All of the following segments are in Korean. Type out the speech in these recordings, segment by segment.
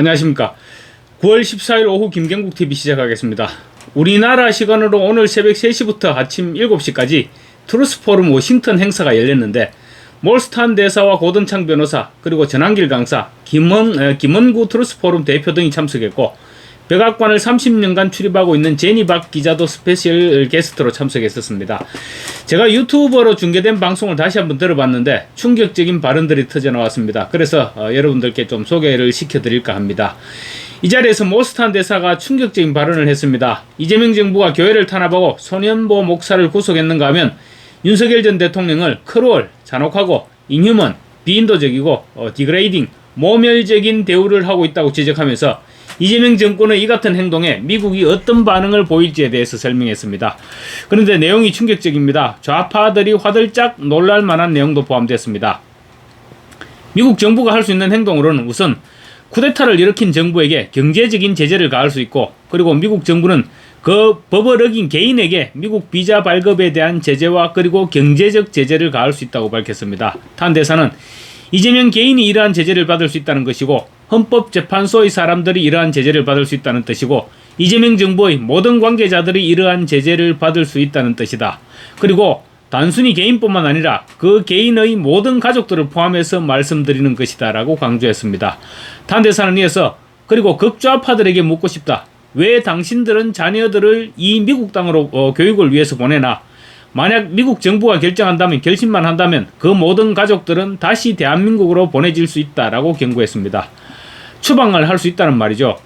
안녕하십니까. 9월 14일 오후 김경국TV 시작하겠습니다. 우리나라 시간으로 오늘 새벽 3시부터 아침 7시까지 트루스포럼 워싱턴 행사가 열렸는데, 몰스탄 대사와 고든창 변호사, 그리고 전한길 강사, 김원구 트루스포럼 대표 등이 참석했고, 백악관을 30년간 출입하고 있는 제니박 기자도 스페셜 게스트로 참석했었습니다. 제가 유튜버로 중계된 방송을 다시 한번 들어봤는데 충격적인 발언들이 터져나왔습니다. 그래서 여러분들께 좀 소개를 시켜드릴까 합니다. 이 자리에서 몰스탄 대사가 충격적인 발언을 했습니다. 이재명 정부가 교회를 탄압하고 소년보 목사를 구속했는가 하면 윤석열 전 대통령을 크루얼, 잔혹하고 인휴먼, 비인도적이고 디그레이딩, 모멸적인 대우를 하고 있다고 지적하면서 이재명 정권의 이 같은 행동에 미국이 어떤 반응을 보일지에 대해서 설명했습니다. 그런데 내용이 충격적입니다. 좌파들이 화들짝 놀랄 만한 내용도 포함됐습니다. 미국 정부가 할 수 있는 행동으로는 우선 쿠데타를 일으킨 정부에게 경제적인 제재를 가할 수 있고, 그리고 미국 정부는 그 법을 어긴 개인에게 미국 비자 발급에 대한 제재와 그리고 경제적 제재를 가할 수 있다고 밝혔습니다. 탄 대사는 이재명 개인이 이러한 제재를 받을 수 있다는 것이고, 헌법재판소의 사람들이 이러한 제재를 받을 수 있다는 뜻이고, 이재명 정부의 모든 관계자들이 이러한 제재를 받을 수 있다는 뜻이다. 그리고 단순히 개인뿐만 아니라 그 개인의 모든 가족들을 포함해서 말씀드리는 것이다 라고 강조했습니다. 탄 대사는 이어서 그리고 극좌파들에게 묻고 싶다. 왜 당신들은 자녀들을 이 미국 땅으로 교육을 위해서 보내나? 만약 미국 정부가 결심만 한다면 그 모든 가족들은 다시 대한민국으로 보내질 수 있다라고 경고했습니다. 추방을 할 수 있다는 말이죠.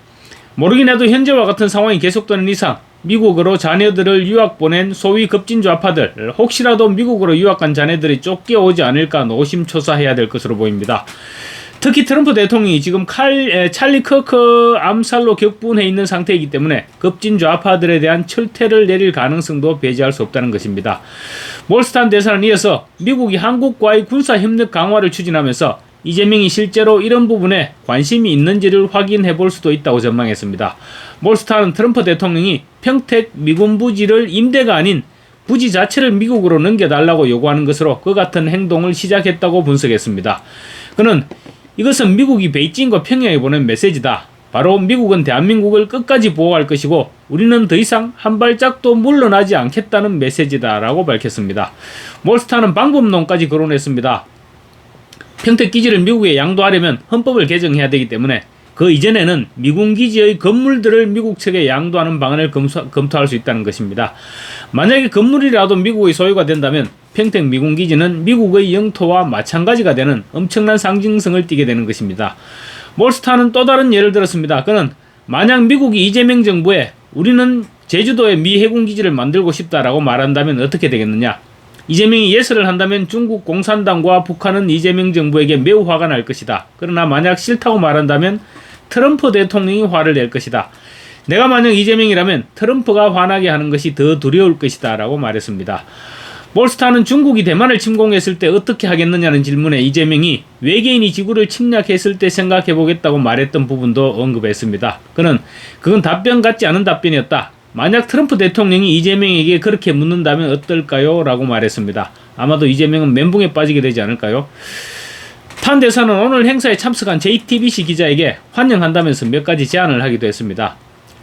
모르긴 해도 현재와 같은 상황이 계속되는 이상 미국으로 자녀들을 유학 보낸 소위 급진 좌파들, 혹시라도 미국으로 유학간 자녀들이 쫓겨오지 않을까 노심초사해야 될 것으로 보입니다. 특히 트럼프 대통령이 지금 찰리 커커 암살로 격분해 있는 상태이기 때문에 급진 좌파들에 대한 철퇴를 내릴 가능성도 배제할 수 없다는 것입니다. 몰스탄 대사는 이어서 미국이 한국과의 군사협력 강화를 추진하면서 이재명이 실제로 이런 부분에 관심이 있는지를 확인해 볼 수도 있다고 전망했습니다. 몰스탄은 트럼프 대통령이 평택 미군 부지를 임대가 아닌 부지 자체를 미국으로 넘겨달라고 요구하는 것으로 그 같은 행동을 시작했다고 분석했습니다. 그는 이것은 미국이 베이징과 평양에 보낸 메시지다. 바로 미국은 대한민국을 끝까지 보호할 것이고 우리는 더 이상 한 발짝도 물러나지 않겠다는 메시지다 라고 밝혔습니다. 몰스탄은 방법론까지 거론했습니다. 평택 기지를 미국에 양도하려면 헌법을 개정해야 되기 때문에 그 이전에는 미군 기지의 건물들을 미국 측에 양도하는 방안을 검토할 수 있다는 것입니다. 만약에 건물이라도 미국의 소유가 된다면 평택 미군 기지는 미국의 영토와 마찬가지가 되는 엄청난 상징성을 띠게 되는 것입니다. 몰스탄은 또 다른 예를 들었습니다. 그는 만약 미국이 이재명 정부에 우리는 제주도에 미 해군 기지를 만들고 싶다라고 말한다면 어떻게 되겠느냐? 이재명이 예설을 한다면 중국 공산당과 북한은 이재명 정부에게 매우 화가 날 것이다. 그러나 만약 싫다고 말한다면 트럼프 대통령이 화를 낼 것이다. 내가 만약 이재명이라면 트럼프가 화나게 하는 것이 더 두려울 것이다 라고 말했습니다. 몰스탄은 중국이 대만을 침공했을 때 어떻게 하겠느냐는 질문에 이재명이 외계인이 지구를 침략했을 때 생각해보겠다고 말했던 부분도 언급했습니다. 그건 답변 같지 않은 답변이었다. 만약 트럼프 대통령이 이재명에게 그렇게 묻는다면 어떨까요? 라고 말했습니다. 아마도 이재명은 멘붕에 빠지게 되지 않을까요? 탄 대사는 오늘 행사에 참석한 JTBC 기자에게 환영한다면서 몇 가지 제안을 하기도 했습니다.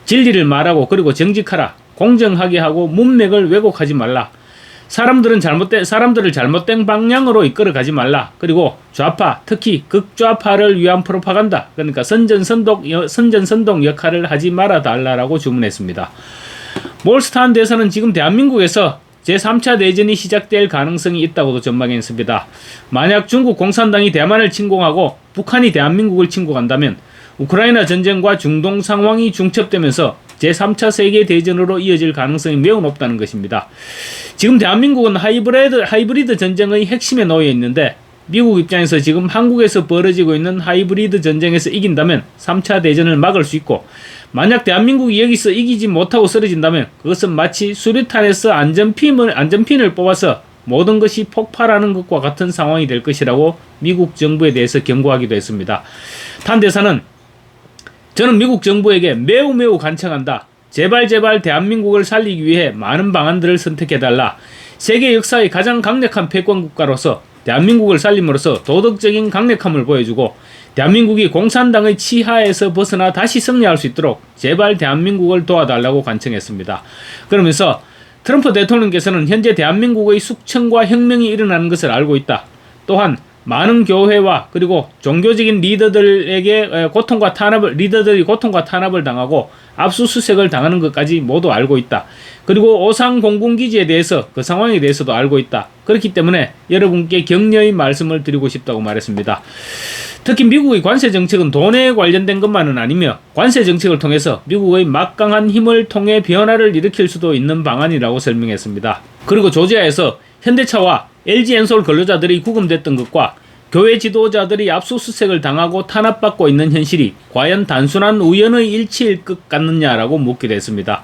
진리를 말하고 그리고 정직하라. 공정하게 하고 문맥을 왜곡하지 말라. 사람들을 잘못된 방향으로 이끌어가지 말라. 그리고 좌파, 특히 극좌파를 위한 프로파간다. 그러니까 선전선동 역할을 하지 말아달라고 주문했습니다. 몰스탄 대사는 지금 대한민국에서 제3차 대전이 시작될 가능성이 있다고도 전망했습니다. 만약 중국 공산당이 대만을 침공하고 북한이 대한민국을 침공한다면 우크라이나 전쟁과 중동 상황이 중첩되면서 제3차 세계대전으로 이어질 가능성이 매우 높다는 것입니다. 지금 대한민국은 하이브리드 전쟁의 핵심에 놓여 있는데 미국 입장에서 지금 한국에서 벌어지고 있는 하이브리드 전쟁에서 이긴다면 3차 대전을 막을 수 있고, 만약 대한민국이 여기서 이기지 못하고 쓰러진다면 그것은 마치 수류탄에서 안전핀을 뽑아서 모든 것이 폭발하는 것과 같은 상황이 될 것이라고 미국 정부에 대해서 경고하기도 했습니다. 탄 대사는 저는 미국 정부에게 매우 간청한다. 제발 대한민국을 살리기 위해 많은 방안들을 선택해달라. 세계 역사의 가장 강력한 패권 국가로서 대한민국을 살림으로써 도덕적인 강력함을 보여주고 대한민국이 공산당의 치하에서 벗어나 다시 승리할 수 있도록 제발 대한민국을 도와달라고 간청했습니다. 그러면서 트럼프 대통령께서는 현재 대한민국의 숙청과 혁명이 일어나는 것을 알고 있다. 또한 많은 교회와 그리고 종교적인 리더들이 고통과 탄압을 당하고 압수수색을 당하는 것까지 모두 알고 있다. 그리고 오상 공군기지에 대해서 그 상황에 대해서도 알고 있다. 그렇기 때문에 여러분께 격려의 말씀을 드리고 싶다고 말했습니다. 특히 미국의 관세 정책은 돈에 관련된 것만은 아니며 관세 정책을 통해서 미국의 막강한 힘을 통해 변화를 일으킬 수도 있는 방안이라고 설명했습니다. 그리고 조지아에서 현대차와 LG엔솔 근로자들이 구금됐던 것과 교회 지도자들이 압수수색을 당하고 탄압받고 있는 현실이 과연 단순한 우연의 일치일 것 같느냐라고 묻기도 했습니다.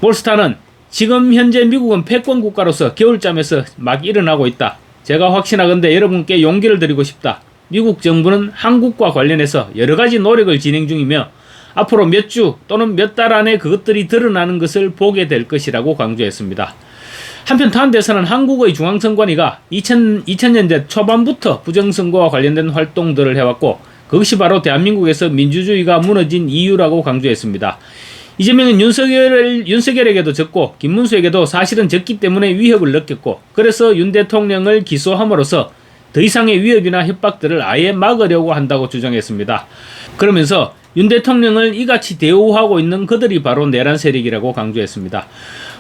몰스타는 지금 현재 미국은 패권 국가로서 겨울잠에서 막 일어나고 있다. 제가 확신하건대 여러분께 용기를 드리고 싶다. 미국 정부는 한국과 관련해서 여러 가지 노력을 진행 중이며 앞으로 몇 주 또는 몇 달 안에 그것들이 드러나는 것을 보게 될 것이라고 강조했습니다. 한편 탄대에서는 한국의 중앙선관위가 2000년대 초반부터 부정선거와 관련된 활동들을 해왔고 그것이 바로 대한민국에서 민주주의가 무너진 이유라고 강조했습니다. 이재명은 윤석열에게도 졌고 김문수에게도 사실은 졌기 때문에 위협을 느꼈고 그래서 윤 대통령을 기소함으로써 더 이상의 위협이나 협박들을 아예 막으려고 한다고 주장했습니다. 그러면서 윤 대통령을 이같이 대우하고 있는 그들이 바로 내란 세력이라고 강조했습니다.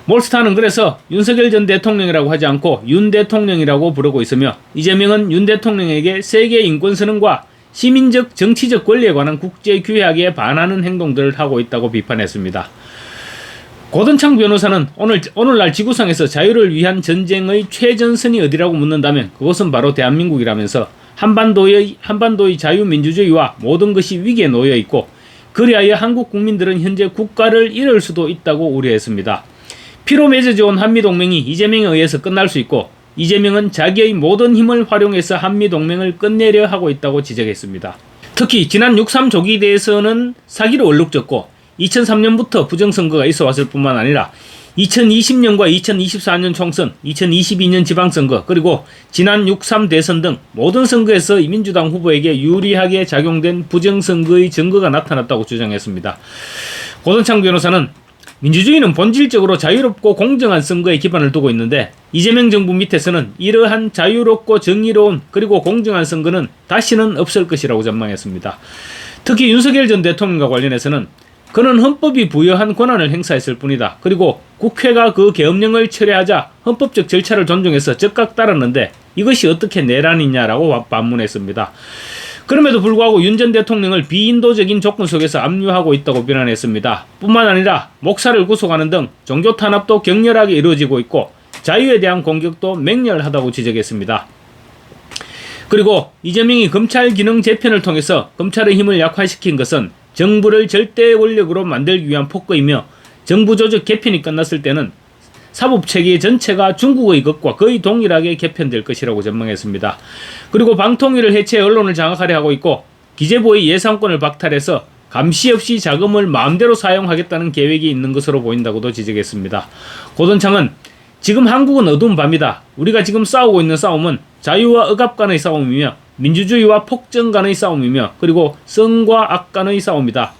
몰스타는 그래서 윤석열 전 대통령이라고 하지 않고 윤 대통령이라고 부르고 있으며 이재명은 윤 대통령에게 세계 인권선언과 시민적 정치적 권리에 관한 국제규약에 반하는 행동들을 하고 있다고 비판했습니다. 고든창 변호사는 오늘날 지구상에서 자유를 위한 전쟁의 최전선이 어디라고 묻는다면 그것은 바로 대한민국이라면서 한반도의 자유민주주의와 모든 것이 위기에 놓여 있고 그리하여 한국 국민들은 현재 국가를 잃을 수도 있다고 우려했습니다. 피로 맺어져 온 한미동맹이 이재명에 의해서 끝날 수 있고 이재명은 자기의 모든 힘을 활용해서 한미동맹을 끝내려 하고 있다고 지적했습니다. 특히 지난 6.3 조기에 대해서는 사기로 얼룩졌고 2003년부터 부정선거가 있어 왔을 뿐만 아니라 2020년과 2024년 총선, 2022년 지방선거, 그리고 지난 6.3 대선 등 모든 선거에서 민주당 후보에게 유리하게 작용된 부정선거의 증거가 나타났다고 주장했습니다. 고든창 변호사는 민주주의는 본질적으로 자유롭고 공정한 선거에 기반을 두고 있는데 이재명 정부 밑에서는 이러한 자유롭고 정의로운 그리고 공정한 선거는 다시는 없을 것이라고 전망했습니다. 특히 윤석열 전 대통령과 관련해서는 그는 헌법이 부여한 권한을 행사했을 뿐이다. 그리고 국회가 그 계엄령을 철회하자 헌법적 절차를 존중해서 즉각 따랐는데 이것이 어떻게 내란이냐라고 반문했습니다. 그럼에도 불구하고 윤 전 대통령을 비인도적인 조건 속에서 압류하고 있다고 비난했습니다. 뿐만 아니라 목사를 구속하는 등 종교 탄압도 격렬하게 이루어지고 있고 자유에 대한 공격도 맹렬하다고 지적했습니다. 그리고 이재명이 검찰 기능 재편을 통해서 검찰의 힘을 약화시킨 것은 정부를 절대 권력으로 만들기 위한 폭거이며 정부 조직 개편이 끝났을 때는 사법체계 전체가 중국의 것과 거의 동일하게 개편될 것이라고 전망했습니다. 그리고 방통위를 해체 언론을 장악하려 하고 있고 기재부의 예산권을 박탈해서 감시 없이 자금을 마음대로 사용하겠다는 계획이 있는 것으로 보인다고도 지적했습니다. 고든창은 지금 한국은 어두운 밤이다. 우리가 지금 싸우고 있는 싸움은 자유와 억압 간의 싸움이며 민주주의와 폭정 간의 싸움이며 그리고 성과 악 간의 싸움이다.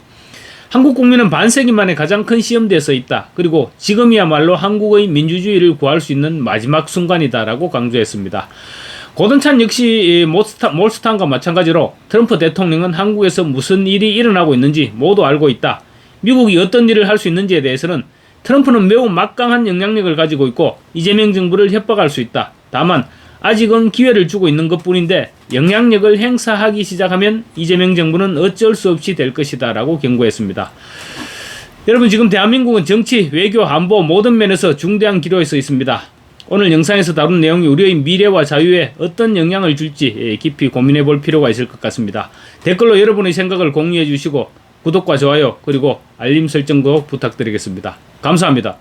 한국 국민은 반세기 만에 가장 큰 시험대에 서 있다. 그리고 지금이야말로 한국의 민주주의를 구할 수 있는 마지막 순간이다라고 강조했습니다. 고든찬 역시 몰스탄과 마찬가지로 트럼프 대통령은 한국에서 무슨 일이 일어나고 있는지 모두 알고 있다. 미국이 어떤 일을 할 수 있는지에 대해서는 트럼프는 매우 막강한 영향력을 가지고 있고 이재명 정부를 협박할 수 있다. 다만 아직은 기회를 주고 있는 것뿐인데 영향력을 행사하기 시작하면 이재명 정부는 어쩔 수 없이 될 것이다 라고 경고했습니다. 여러분 지금 대한민국은 정치, 외교, 안보 모든 면에서 중대한 기로에 서 있습니다. 오늘 영상에서 다룬 내용이 우리의 미래와 자유에 어떤 영향을 줄지 깊이 고민해 볼 필요가 있을 것 같습니다. 댓글로 여러분의 생각을 공유해 주시고 구독과 좋아요 그리고 알림 설정도 부탁드리겠습니다. 감사합니다.